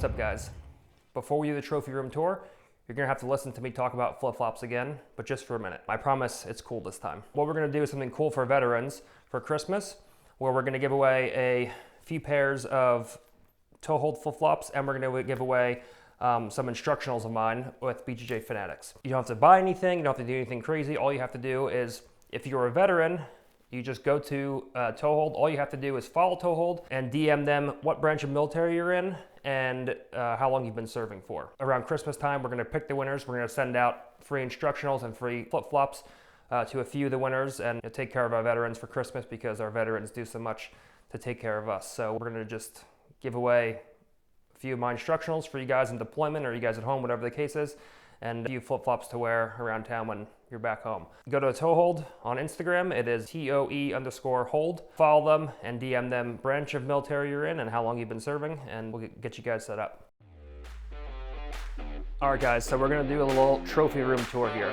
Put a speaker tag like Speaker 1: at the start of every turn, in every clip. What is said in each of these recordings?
Speaker 1: What's up, guys? Before we do the trophy room tour, you're gonna have to listen to me talk about flip-flops again, but just for a minute. I promise it's cool this time. What we're gonna do is something cool for veterans for Christmas, where we're gonna give away a few pairs of toe hold flip-flops, and we're gonna give away some instructionals of mine with BJJ Fanatics. You don't have to buy anything, you don't have to do anything crazy. All you have to do is, if you're a veteran, you just go to Toe Hold. All you have to do is follow Toe Hold and DM them what branch of military you're in and how long you've been serving for. Around Christmas time, we're gonna pick the winners. We're gonna send out free instructionals and free flip-flops to a few of the winners and take care of our veterans for Christmas, because our veterans do so much to take care of us. So we're gonna just give away a few of my instructionals for you guys in deployment or you guys at home, whatever the case is, and a few flip-flops to wear around town when you're back home. Go to Toe Hold on Instagram. It is TOE_hold. Follow them and DM them branch of military you're in and how long you've been serving, and we'll get you guys set up. All right, guys, so we're gonna do a little trophy room tour here.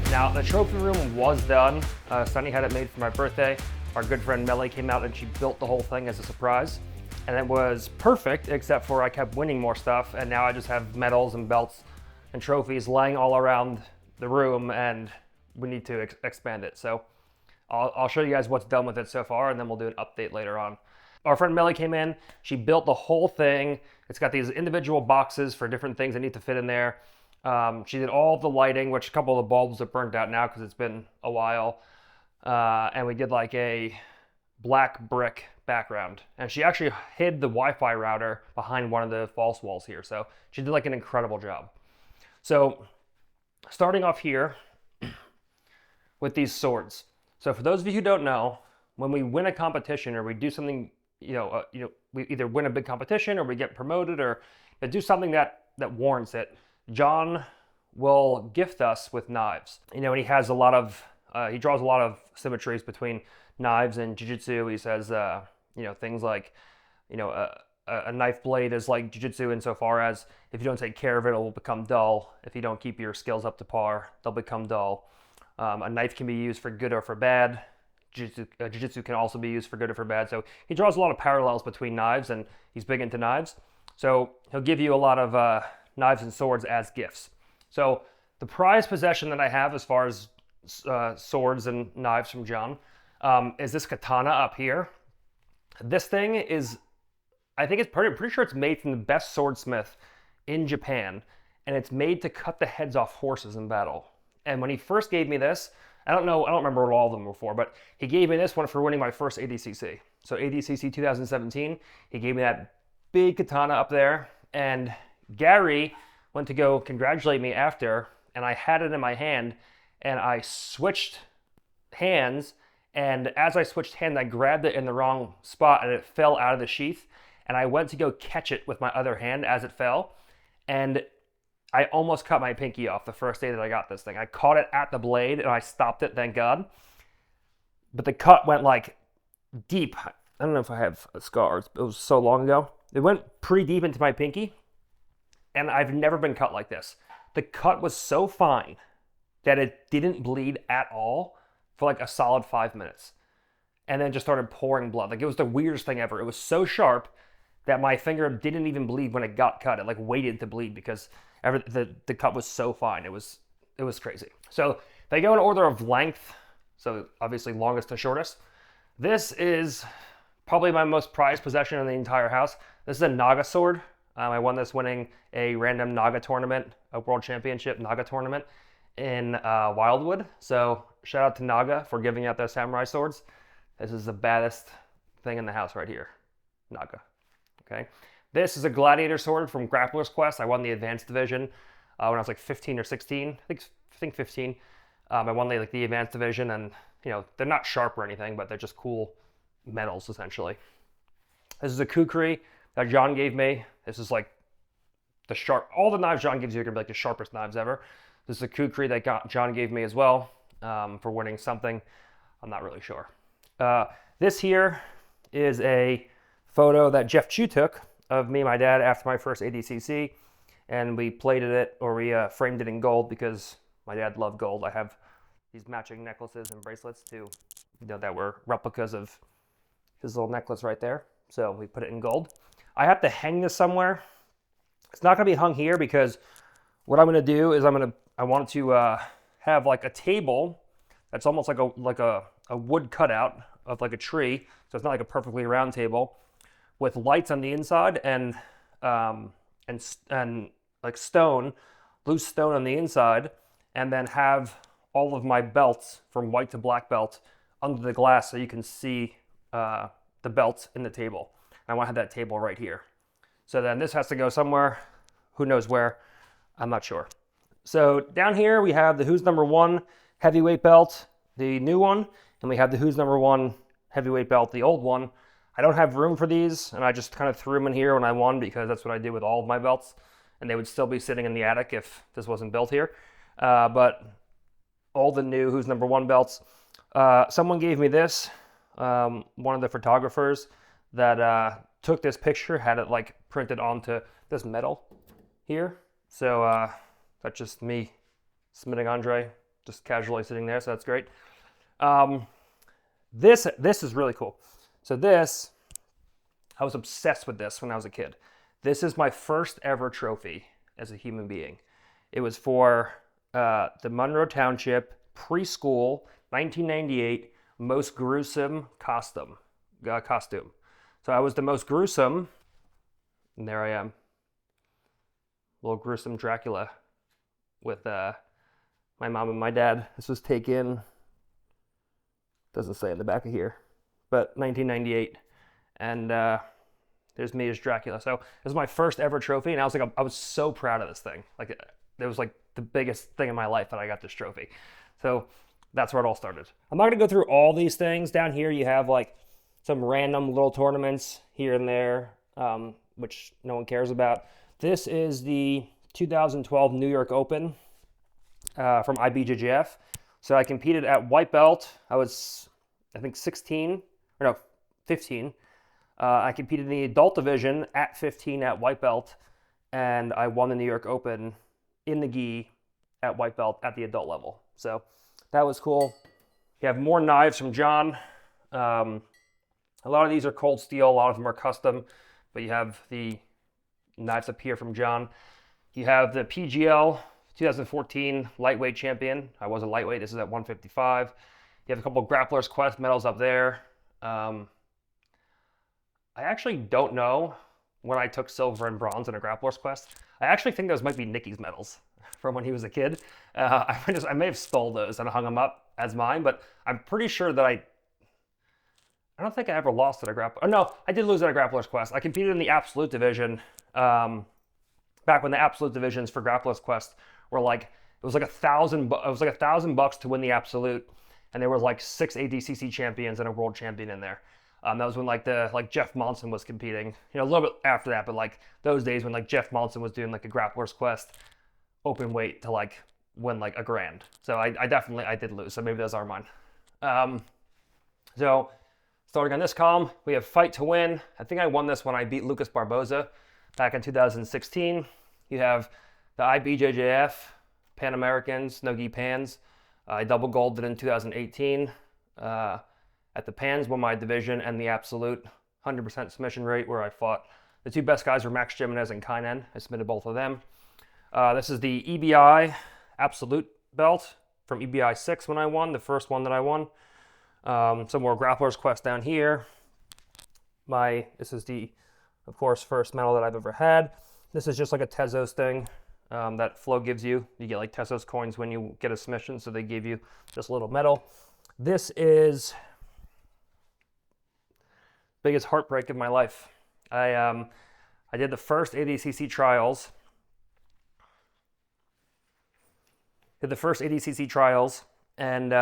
Speaker 1: Now, the trophy room was done. Sunny had it made for my birthday. Our good friend Melly came out and she built the whole thing as a surprise. And it was perfect, except for I kept winning more stuff, and now I just have medals and belts and trophies lying all around the room, and we need to expand it. So I'll show you guys what's done with it so far, and then we'll do an update later on. Our friend Melly came in, she built the whole thing. It's got these individual boxes for different things that need to fit in there. She did all the lighting, which a couple of the bulbs are burnt out now because it's been a while. And we did like a black brick background, and she actually hid the Wi-Fi router behind one of the false walls here. So she did like an incredible job. So starting off here with these swords. So for those of you who don't know, when we win a competition or we do something, we either win a big competition or we get promoted or do something that warrants it, John will gift us with knives. And he has a lot of he draws a lot of symmetries between knives and Jiu Jitsu. He says, things like, a knife blade is like Jiu Jitsu insofar as if you don't take care of it, it will become dull. If you don't keep your skills up to par, they'll become dull. A knife can be used for good or for bad. Jiu Jitsu can also be used for good or for bad. So he draws a lot of parallels between knives, and he's big into knives. So he'll give you a lot of knives and swords as gifts. So the prized possession that I have as far as swords and knives from John is this katana up here. This thing is, I think it's pretty sure it's made from the best swordsmith in Japan, and it's made to cut the heads off horses in battle. And when he first gave me this, I don't remember what all of them were for, but he gave me this one for winning my first ADCC. So ADCC 2017, he gave me that big katana up there, and Gary went to go congratulate me after, and I had it in my hand, and I switched hands, and as I switched hands, I grabbed it in the wrong spot, and it fell out of the sheath, and I went to go catch it with my other hand as it fell, and I almost cut my pinky off the first day that I got this thing. I caught it at the blade, and I stopped it, thank God, but the cut went like deep. I don't know if I have scars. It was so long ago. It went pretty deep into my pinky, and I've never been cut like this. The cut was so fine that it didn't bleed at all for like a solid 5 minutes. And then just started pouring blood. Like, it was the weirdest thing ever. It was so sharp that my finger didn't even bleed when it got cut. It like waited to bleed because the cut was so fine. It was crazy. So they go in order of length. So obviously longest to shortest. This is probably my most prized possession in the entire house. This is a Naga sword. I won this winning a random Naga tournament, a world championship Naga tournament in Wildwood. So shout out to Naga for giving out those samurai swords. This is the baddest thing in the house right here, Naga. Okay, this is a gladiator sword from Grappler's Quest. I won the advanced division when I was like 15 or 16. I think 15. I won the advanced division, and they're not sharp or anything, but they're just cool medals essentially. This is a kukri that John gave me. This is like the sharp. All the knives John gives you are gonna be like the sharpest knives ever. This is a kukri that John gave me as well for winning something. I'm not really sure. This here is a photo that Jeff Chu took of me and my dad after my first ADCC, and we plated it, or we framed it in gold because my dad loved gold. I have these matching necklaces and bracelets too, that were replicas of his little necklace right there. So we put it in gold. I have to hang this somewhere. It's not going to be hung here because what I'm going to do is I want to have like a table that's almost like a wood cutout of like a tree. So it's not like a perfectly round table with lights on the inside and like stone, loose stone on the inside, and then have all of my belts from white to black belt under the glass so you can see the belts in the table. I want to have that table right here. So then this has to go somewhere, who knows where, I'm not sure. So down here we have the Who's Number One heavyweight belt, the new one, and we have the Who's Number One heavyweight belt, the old one. I don't have room for these, and I just kind of threw them in here when I won because that's what I did with all of my belts, and they would still be sitting in the attic if this wasn't built here. But all the new Who's Number One belts. Someone gave me this, one of the photographers that took this picture, had it like printed onto this metal here. So that's just me submitting Andre, just casually sitting there, so that's great. This is really cool. So this, I was obsessed with this when I was a kid. This is my first ever trophy as a human being. It was for the Monroe Township preschool 1998 most gruesome costume. So I was the most gruesome, and there I am, little gruesome Dracula with my mom and my dad. This was taken, doesn't say in the back of here, but 1998, and there's me as Dracula. So this was my first ever trophy, and I was so proud of this thing. Like it was like the biggest thing in my life that I got this trophy. So that's where it all started. I'm not gonna go through all these things. Down here you have like some random little tournaments here and there, which no one cares about. This is the 2012 New York Open from IBJJF. So I competed at white belt. I was, I think 15. I competed in the adult division at 15 at white belt, and I won the New York Open in the gi at white belt at the adult level. So that was cool. You have more knives from John. A lot of these are cold steel, a lot of them are custom, but you have the knives up here from John. You have the PGL 2014 lightweight champion. I was a lightweight, this is at 155. You have a couple of Grappler's Quest medals up there. I actually don't know when I took silver and bronze in a Grappler's Quest. I actually think those might be Nicky's medals from when he was a kid. I may have stole those and hung them up as mine, but I'm pretty sure that I don't think I ever lost at a grappler. Oh no, I did lose at a Grappler's Quest. I competed in the Absolute division back when the Absolute divisions for Grappler's Quest were like, it was like $1,000 to win the Absolute, and there was like 6 ADCC champions and a world champion in there. That was when like Jeff Monson was competing. You know, a little bit after that, but like those days when like Jeff Monson was doing like a Grappler's Quest open weight to like win like $1,000. So I did lose. So maybe those are mine. So starting on this column, we have Fight to Win. I think I won this when I beat Lucas Barboza back in 2016. You have the IBJJF Pan Americans, no gi pans. I double golded in 2018. At the Pans, won my division and the Absolute 100% submission rate, where I fought. The two best guys were Max Jimenez and Kainan. I submitted both of them. This is the EBI Absolute belt from EBI 6 when I won, the first one that I won. Some more Grappler's Quest down here. This is the, of course, first medal that I've ever had. This is just like a Tezos thing that Flow gives you. You get like Tezos coins when you get a submission, so they give you just a little medal. This is biggest heartbreak of my life. I did the first ADCC trials. And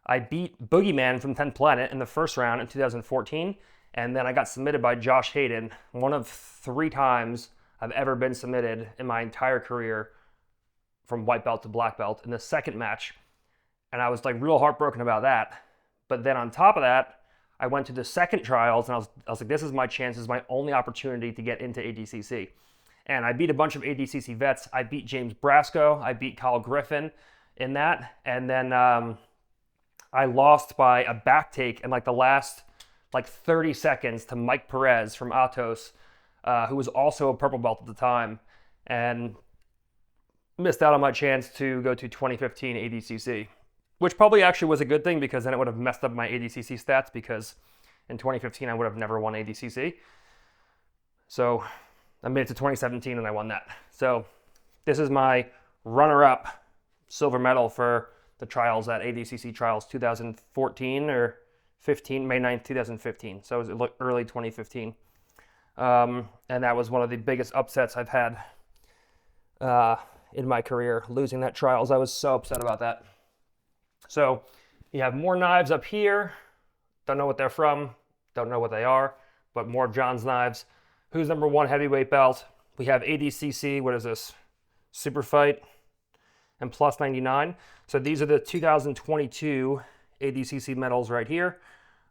Speaker 1: I beat Boogeyman from 10th Planet in the first round in 2014, and then I got submitted by Josh Hayden, one of 3 times I've ever been submitted in my entire career from white belt to black belt in the second match, and I was like real heartbroken about that. But then on top of that, I went to the second trials, and I was like, this is my chance, this is my only opportunity to get into ADCC. And I beat a bunch of ADCC vets. I beat James Brasco, I beat Kyle Griffin in that, and then I lost by a back take in like the last like 30 seconds to Mike Perez from Atos, who was also a purple belt at the time, and missed out on my chance to go to 2015 ADCC, which probably actually was a good thing because then it would have messed up my ADCC stats because in 2015 I would have never won ADCC. So I made it to 2017 and I won that. So this is my runner-up silver medal for the trials at ADCC Trials 2014 or 15, May 9th, 2015. So it was early 2015. And that was one of the biggest upsets I've had in my career, losing that trials. I was so upset about that. So you have more knives up here. Don't know what they're from. Don't know what they are, but more of John's knives. Who's number one heavyweight belt? We have ADCC. What is this? Super Fight and plus 99. So these are the 2022 ADCC medals right here.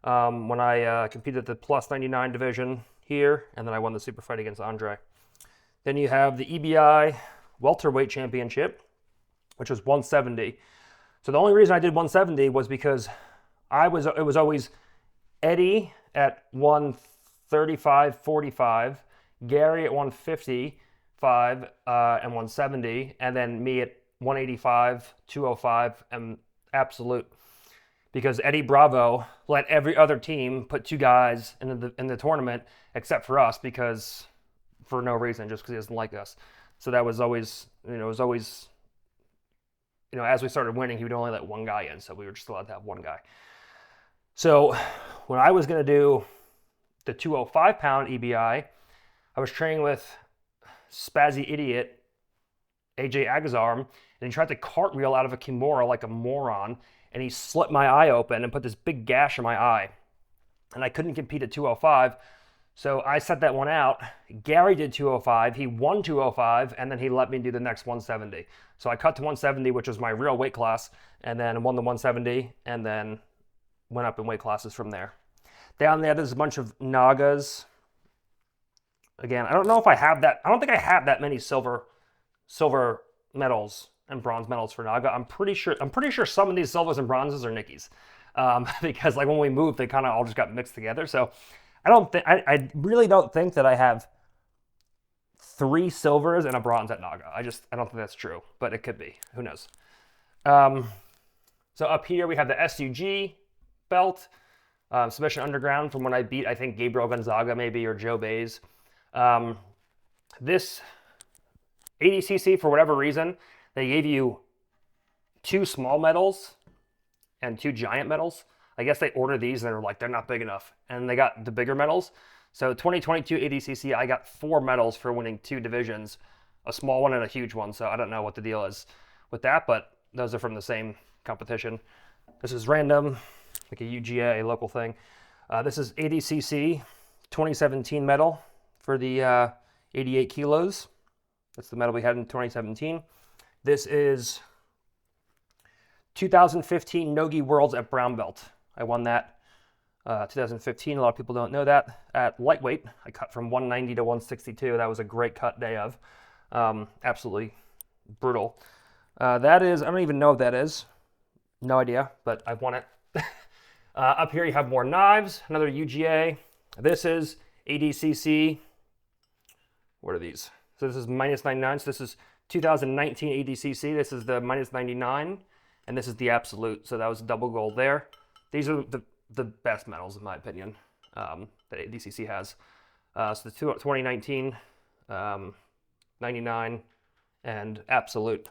Speaker 1: When I competed at the plus 99 division here, and then I won the Super Fight against Andre. Then you have the EBI welterweight championship, which was 170. So the only reason I did 170 was because it was always Eddie at 135.45, Gary at 155 and 170, and then me at 185, 205, and absolute. Because Eddie Bravo let every other team put two guys in the tournament except for us, because for no reason, just because he doesn't like us. So that was always, as we started winning, he would only let one guy in, so we were just allowed to have one guy. So when I was going to do the 205-pound EBI, I was training with Spazzy Idiot, AJ Agazarm, and he tried to cartwheel out of a Kimura like a moron, and he slit my eye open and put this big gash in my eye. And I couldn't compete at 205, so I set that one out. Gary did 205, he won 205, and then he let me do the next 170. So I cut to 170, which was my real weight class, and then won the 170, and then went up in weight classes from there. Down there, there's a bunch of Nagas. Again, I don't know if I have that. I don't think I have that many silver medals and bronze medals for Naga. I'm pretty sure some of these silvers and bronzes are Nicky's, because like when we moved, they kind of all just got mixed together. So I really don't think that I have 3 silvers and a bronze at Naga. I don't think that's true, but it could be. Who knows? So up here we have the SUG belt, Submission Underground, from when I beat, I think, Gabriel Gonzaga maybe, or Joe Bays. This ADCC, for whatever reason, they gave you 2 small medals and 2 giant medals. I guess they ordered these and they were like, they're not big enough. And they got the bigger medals. So 2022 ADCC, I got 4 medals for winning 2 divisions, a small one and a huge one. So I don't know what the deal is with that, but those are from the same competition. This is random, like a UGA, a local thing. This is ADCC 2017 medal for the 88 kilos. That's the medal we had in 2017. This is 2015 Nogi Worlds at brown belt. I won that 2015. A lot of people don't know that. At lightweight, I cut from 190 to 162. That was a great cut day of. Absolutely brutal. That is, I don't even know what that is. No idea, but I've won it. Up here you have more knives, another UGA. This is ADCC. What are these? So this is minus 99. So this is 2019 ADCC. This is the minus 99, and this is the absolute. So that was double gold there. These are the best medals, in my opinion, that ADCC has. So the 2019, 99, and absolute.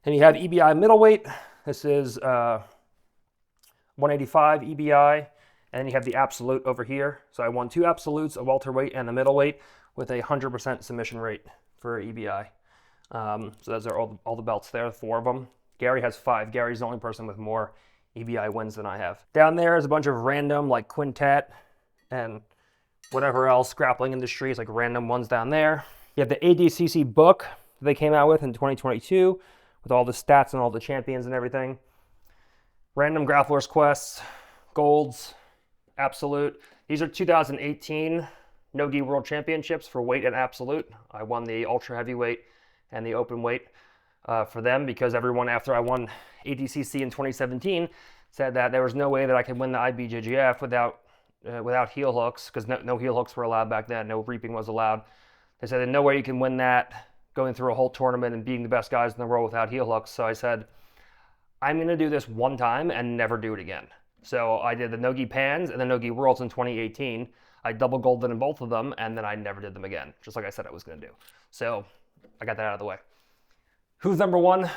Speaker 1: And you have EBI middleweight. This is 185 EBI, and then you have the absolute over here. So I won 2 absolutes, a welterweight and a middleweight, with a 100% submission rate for EBI. So those are all the belts there, 4 of them. Gary has 5. Gary's the only person with more EBI wins than I have. Down there is a bunch of random, like quintet and whatever else, grappling industries, like random ones down there. You have the ADCC book that they came out with in 2022 with all the stats and all the champions and everything. Random Grapplers Quests, golds, absolute. These are 2018 Nogi World Championships for weight and absolute. I won the ultra heavyweight and the open weight for them, because everyone after I won ADCC in 2017 said that there was no way that I could win the IBJJF without without heel hooks, because no heel hooks were allowed back then. No reaping was allowed. They said, there's no way you can win that going through a whole tournament and being the best guys in the world without heel hooks. So I said, I'm going to do this one time and never do it again. So I did the Nogi Pans and the Nogi Worlds in 2018. I double golded in both of them, and then I never did them again, just like I said I was going to do. So I got that out of the way. Who's number one?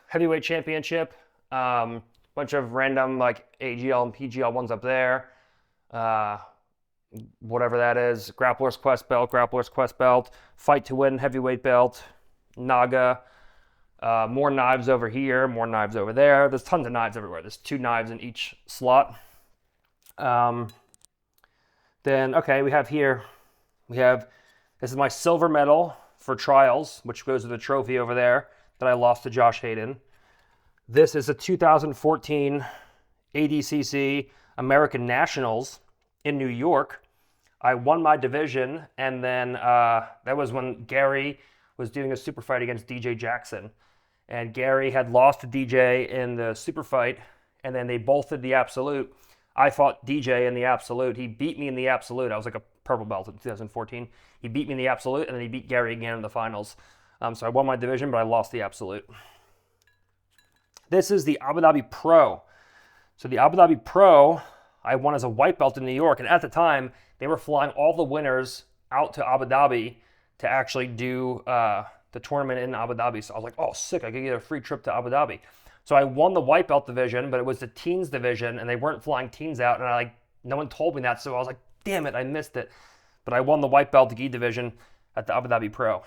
Speaker 1: Heavyweight championship. Bunch of random like AGL and PGL ones up there. Whatever that is. Grappler's Quest belt. Fight to win heavyweight belt. Naga. More knives over here, more knives over there. There's tons of knives everywhere. There's 2 knives in each slot. Then, okay, this is my silver medal for trials, which goes with the trophy over there that I lost to Josh Hayden. This is a 2014 ADCC American Nationals in New York. I won my division, and then that was when Gary was doing a super fight against DJ Jackson. And Gary had lost to DJ in the super fight, and then they both did the absolute. I fought DJ in the absolute. He beat me in the absolute. I was like a purple belt in 2014. He beat me in the absolute, and then he beat Gary again in the finals. So I won my division, but I lost the absolute. This is the Abu Dhabi Pro. So the Abu Dhabi Pro, I won as a white belt in New York, and at the time, they were flying all the winners out to Abu Dhabi to actually do the tournament in Abu Dhabi. So I was like, oh, sick, I could get a free trip to Abu Dhabi. So I won the white belt division, but it was the teens division, and they weren't flying teens out, and no one told me that, so I was like, damn it, I missed it. But I won the white belt gi division at the Abu Dhabi Pro.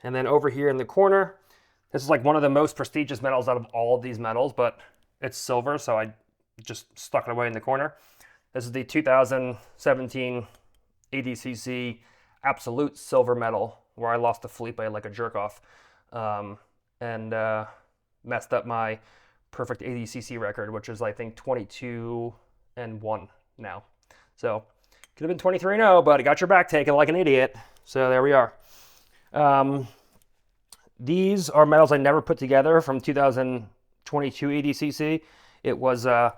Speaker 1: And then over here in the corner, this is like one of the most prestigious medals out of all of these medals, but it's silver, so I just stuck it away in the corner. This is the 2017 ADCC Absolute Silver Medal, where I lost to Felipe like a jerk-off, and messed up my perfect ADCC record, which is, I think, 22-1 now. So, could have been 23-0, but I got your back taken like an idiot. So, there we are. These are medals I never put together from 2022 ADCC. It was the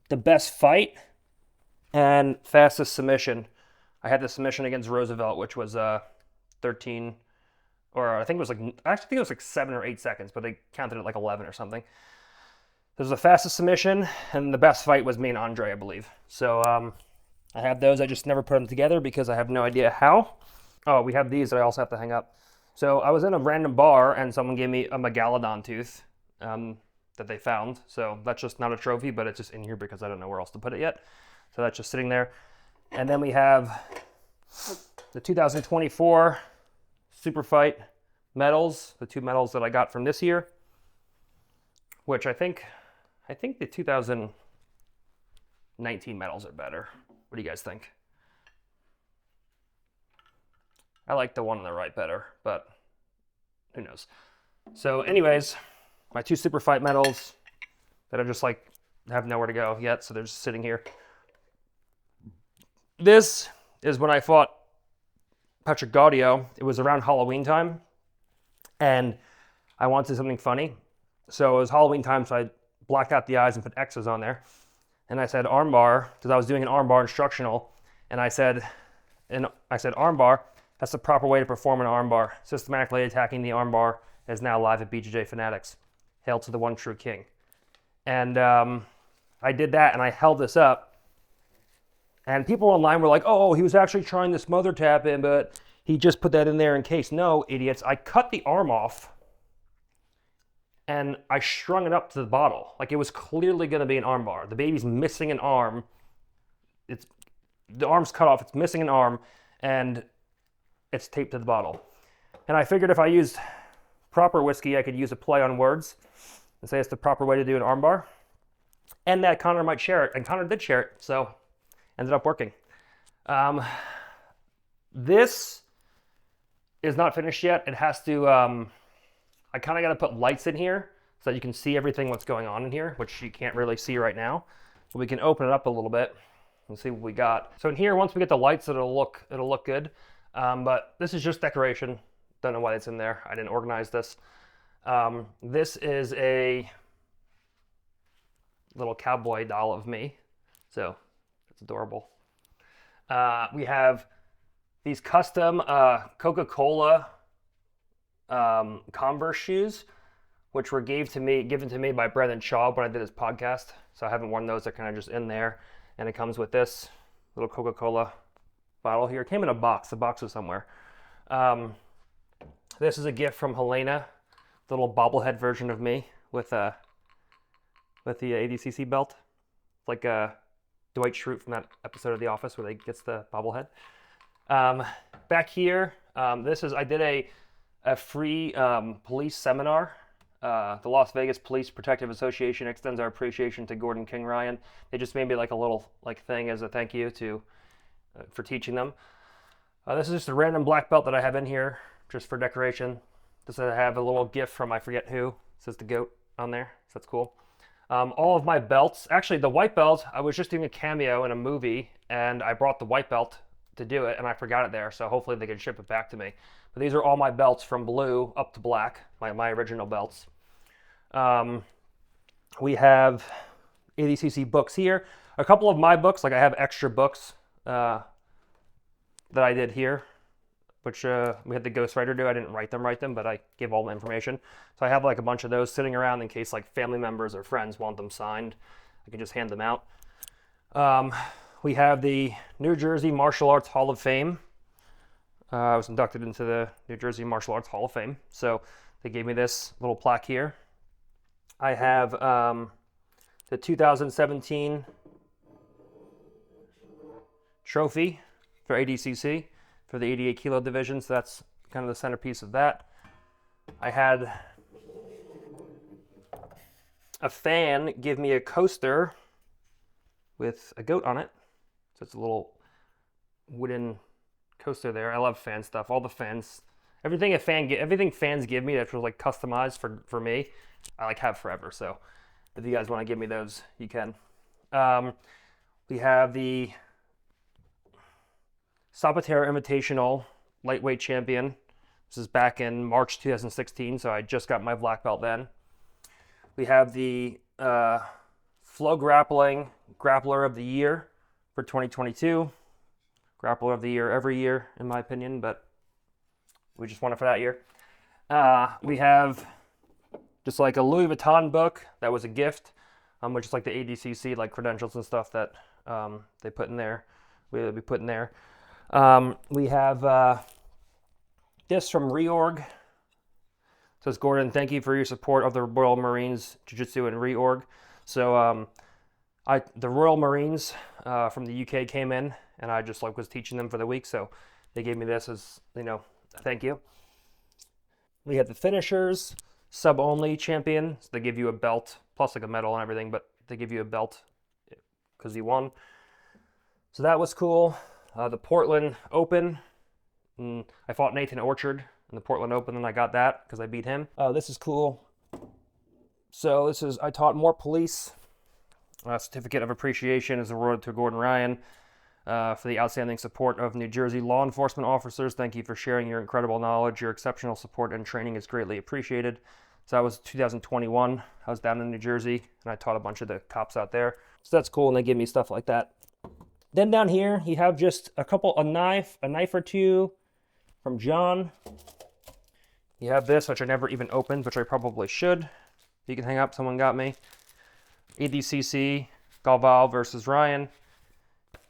Speaker 1: best fight and fastest submission. I had the submission against Roosevelt, which was 13, or I think it was like 7 or 8 seconds, but they counted it like 11 or something. This was the fastest submission, and the best fight was me and Andre, I believe. So I have those. I just never put them together because I have no idea how. Oh, we have these that I also have to hang up. So I was in a random bar, and someone gave me a megalodon tooth that they found. So that's just not a trophy, but it's just in here because I don't know where else to put it yet. So that's just sitting there. And then we have the 2024 Super Fight medals, the 2 medals that I got from this year, which I think the 2019 medals are better. What do you guys think? I like the one on the right better, but who knows? So anyways, my 2 Super Fight medals that are just like have nowhere to go yet, so they're just sitting here. This is when I fought Patrick Gaudio. It was around Halloween time, and I wanted something funny. So it was Halloween time, so I blacked out the eyes and put X's on there. And I said armbar, because I was doing an armbar instructional, and I said armbar, that's the proper way to perform an armbar. Systematically attacking the armbar is now live at BJJ Fanatics. Hail to the one true king. And I did that, and I held this up. And people online were like, oh, he was actually trying to smother tap in, but he just put that in there in case. No, idiots. I cut the arm off, and I strung it up to the bottle. Like, it was clearly going to be an arm bar. The baby's missing an arm. The arm's cut off. It's missing an arm, and it's taped to the bottle. And I figured if I used proper whiskey, I could use a play on words and say it's the proper way to do an arm bar. And that Connor might share it. And Connor did share it, so ended up working. This is not finished yet. It has to, I kind of got to put lights in here so that you can see everything what's going on in here, which you can't really see right now. But we can open it up a little bit and see what we got. So in here, once we get the lights, it'll look good. But this is just decoration. Don't know why it's in there. I didn't organize this. This is a little cowboy doll of me. So It's adorable. We have these custom Coca-Cola Converse shoes, which were given to me by Brendan Shaw when I did his podcast. So I haven't worn those. They're kind of just in there. And it comes with this little Coca-Cola bottle here. It came in a box. The box was somewhere. This is a gift from Helena, the little bobblehead version of me with the ADCC belt. It's like Dwight Schrute from that episode of The Office where he gets the bobblehead. Back here, I did a free police seminar. The Las Vegas Police Protective Association extends our appreciation to Gordon King Ryan. They just made me like a little thing as a thank you for teaching them. This is just a random black belt that I have in here just for decoration. This I have a little gift from I forget who. It says the goat on there, so that's cool. All of my belts, actually the white belt, I was just doing a cameo in a movie and I brought the white belt to do it and I forgot it there, so hopefully they can ship it back to me. But these are all my belts from blue up to black, my original belts. We have ADCC books here. A couple of my books, like I have extra books that I did here, which we had the ghostwriter do. I didn't write them, but I gave all the information. So I have like a bunch of those sitting around in case like family members or friends want them signed. I can just hand them out. We have the New Jersey Martial Arts Hall of Fame. I was inducted into the New Jersey Martial Arts Hall of Fame. So they gave me this little plaque here. I have the 2017 trophy for ADCC for the 88 kilo division. So that's kind of the centerpiece of that. I had a fan give me a coaster with a goat on it. So it's a little wooden coaster there. I love fan stuff. All the fans, everything fans give me that's like customized for me, I like have forever. So if you guys want to give me those, you can. We have the Zapatero Invitational lightweight champion. This is back in March 2016, so I just got my black belt then. We have the Flow Grappling Grappler of the Year for 2022. Grappler of the Year every year, in my opinion, but we just won it for that year. We have just like a Louis Vuitton book that was a gift, which is like the ADCC like credentials and stuff that they put in there. We put in there. We have this from Reorg. It says, Gordon, thank you for your support of the Royal Marines Jiu Jitsu and Reorg. So the Royal Marines from the UK came in, and I just was teaching them for the week, so they gave me this as a thank you. We have the Finishers sub only champion. So they give you a belt plus like a medal and everything, but they give you a belt because you won. So that was cool. The Portland Open. I fought Nathan Orchard in the Portland Open, and I got that because I beat him. This is cool. So I taught more police. Certificate of Appreciation is awarded to Gordon Ryan for the outstanding support of New Jersey law enforcement officers. Thank you for sharing your incredible knowledge. Your exceptional support and training is greatly appreciated. So that was 2021. I was down in New Jersey, and I taught a bunch of the cops out there. So that's cool, and they give me stuff like that. Then down here, you have just a knife or two from John. You have this, which I never even opened, which I probably should. You can hang up, someone got me. ADCC, Galval versus Ryan.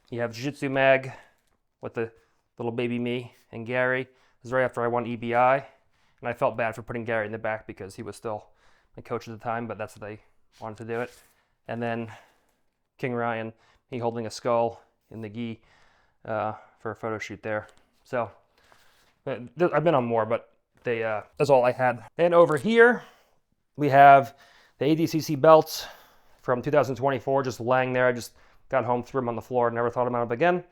Speaker 1: You have Jiu Jitsu Mag with the little baby me and Gary. This is right after I won EBI. And I felt bad for putting Gary in the back because he was still my coach at the time, but that's what they wanted to do it. And then King Ryan, he holding a skull in the gi for a photo shoot there. So I've been on more, but that's all I had. And over here, we have the ADCC belts from 2024 just laying there. I just got home, threw them on the floor, never thought about them again.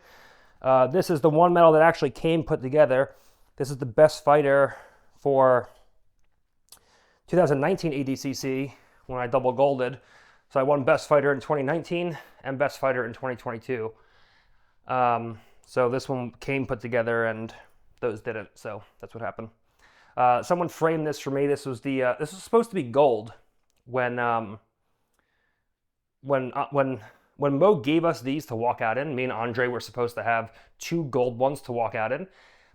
Speaker 1: This is the one medal that actually came put together. This is the best fighter for 2019 ADCC when I double golded. So I won best fighter in 2019 and best fighter in 2022. So this one came put together and those didn't. So that's what happened. Someone framed this for me. This was supposed to be gold when when Mo gave us these to walk out in, me and Andre were supposed to have 2 gold ones to walk out in,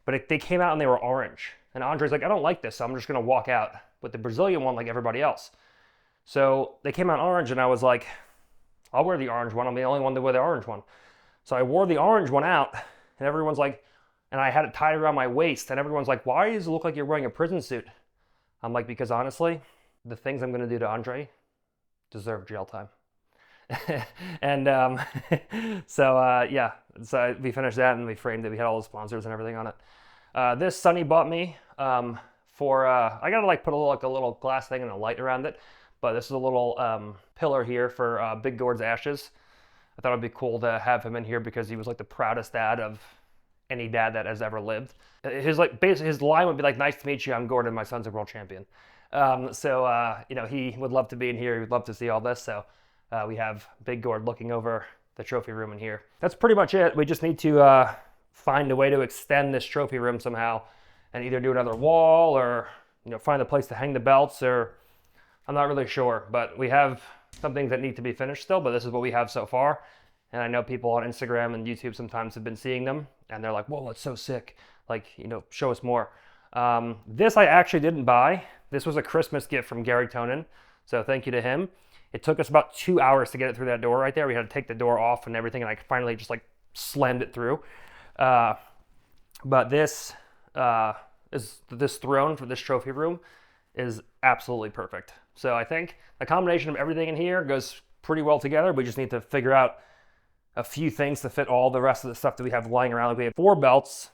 Speaker 1: but they came out and they were orange. And Andre's like, I don't like this, so I'm just gonna walk out with the Brazilian one like everybody else. So they came out orange, and I was like, I'll wear the orange one. I'm the only one to wear the orange one. So I wore the orange one out, and everyone's like, and I had it tied around my waist, and everyone's like, why does it look like you're wearing a prison suit? I'm like, because honestly, the things I'm gonna do to Andre deserve jail time. And yeah, so we finished that and we framed it. We had all the sponsors and everything on it. This Sonny bought me for, I gotta like put a little glass thing and a light around it, but this is a little pillar here for Big Gord's ashes. I thought it'd be cool to have him in here because he was like the proudest dad of any dad that has ever lived. His line would be like, nice to meet you, I'm Gordon, my son's a world champion. You know, he would love to be in here, he would love to see all this, so we have Big Gord looking over the trophy room in here. That's pretty much it. We just need to find a way to extend this trophy room somehow and either do another wall or, you know, find a place to hang the belts, or I'm not really sure, but we have some things that need to be finished still, but this is what we have so far. And I know people on Instagram and YouTube sometimes have been seeing them and they're like, whoa, that's so sick. Like, you know, show us more. This I actually didn't buy. This was a Christmas gift from Gary Tonin. So thank you to him. It took us about 2 hours to get it through that door right there. We had to take the door off and everything, and I finally just like slammed it through. But this throne for this trophy room is absolutely perfect. So I think the combination of everything in here goes pretty well together. We just need to figure out a few things to fit all the rest of the stuff that we have lying around. Like we have 4 belts,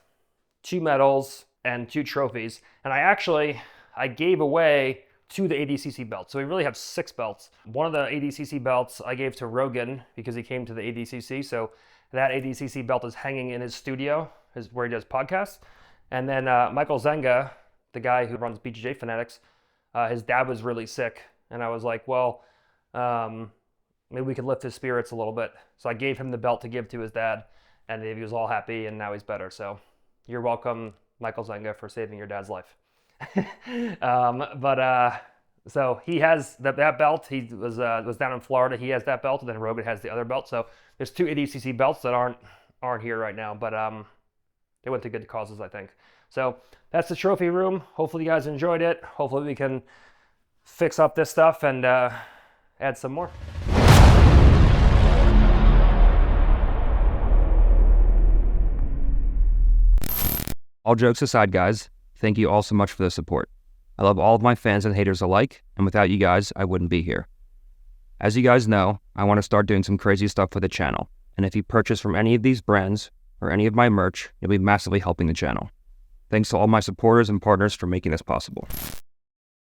Speaker 1: 2 medals, and 2 trophies. And I gave away 2 of the ADCC belts. So we really have 6 belts. One of the ADCC belts I gave to Rogan because he came to the ADCC. So that ADCC belt is hanging in his studio, where he does podcasts. And then Michael Zenga, the guy who runs BJJ Fanatics, his dad was really sick. And I was like, well, maybe we could lift his spirits a little bit. So I gave him the belt to give to his dad, and he was all happy, and now he's better. So you're welcome, Michael Zenga, for saving your dad's life. So he has that belt. He was down in Florida. He has that belt, and then Rogan has the other belt. So there's 2 ADCC belts that aren't here right now, but they went to good causes, I think. So that's the trophy room. Hopefully you guys enjoyed it. Hopefully we can fix up this stuff and add some more.
Speaker 2: All jokes aside, guys, thank you all so much for the support. I love all of my fans and haters alike, and without you guys, I wouldn't be here. As you guys know, I want to start doing some crazy stuff with the channel, and if you purchase from any of these brands or any of my merch, you'll be massively helping the channel. Thanks to all my supporters and partners for making this possible.